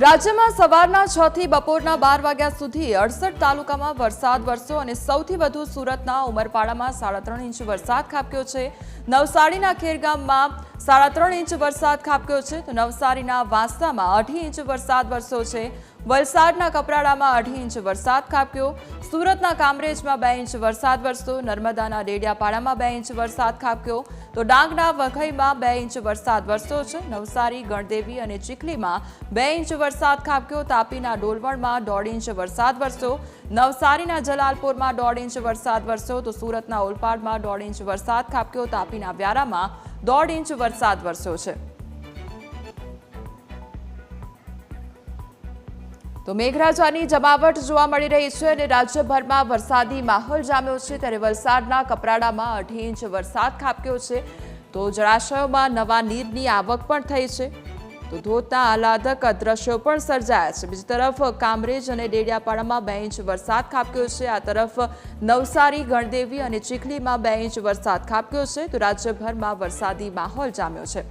રાજ્યમાં સવારના 6 થી બપોરના 12 વાગ્યા સુધી 68 તાલુકામાં વરસાદ વરસ્યો અને સૌથી વધુ સુરતના ઉમરપાડામાં 3.5 ઇંચ વરસાદ ખાબક્યો છે। નવસારીના ખેરગામમાં 3.5 ઇંચ વરસાદ ખાબક્યો છે તો નવસારીના વાંસદામાં 2.5 ઇંચ વરસાદ વરસ્યો છે। વલસાડના કપરાડામાં 2.5 ઇંચ વરસાદ ખાબક્યો। સુરતના કામરેજમાં 2 ઇંચ વરસાદ વરસ્યો। નર્મદાના ડેડિયાપાડામાં 2 ઇંચ વરસાદ ખાબક્યો તો ડાંગના વઘઈમાં 2 ઇંચ વરસાદ વરસ્યો છે। નવસારી ગણદેવી અને ચીખલીમાં 2 ઇંચ વરસાદ ખાબક્યો। તાપીના ડોલવણમાં 1.5 ઇંચ વરસાદ વરસ્યો। નવસારીના જલાલપુરમાં 1.5 ઇંચ વરસાદ વરસ્યો તો સુરતના ઓલપાડમાં 1.5 ઇંચ વરસાદ ખાબક્યો। તાપીના વ્યારામાં 1.5 ઇંચ વરસાદ વરસ્યો છે। તો મેઘરાજાની જમાવટ જોવા મળી રહી છે અને રાજ્યભરમાં વરસાદી માહોલ જામ્યો છે ત્યારે વલસાડના કપરાડામાં 2.5 ઇંચ વરસાદ ખાબક્યો છે તો જળાશયોમાં નવા નીરની આવક પણ થઈ છે તો ધોધના આહલાદક દ્રશ્યો પણ સર્જાયા છે। બીજી તરફ કામરેજ અને ડેડિયાપાડામાં 2 ઇંચ વરસાદ ખાબક્યો છે। આ તરફ નવસારી ગણદેવી અને ચીખલીમાં 2 ઇંચ વરસાદ ખાબક્યો છે તો રાજ્યભરમાં વરસાદી માહોલ જામ્યો છે।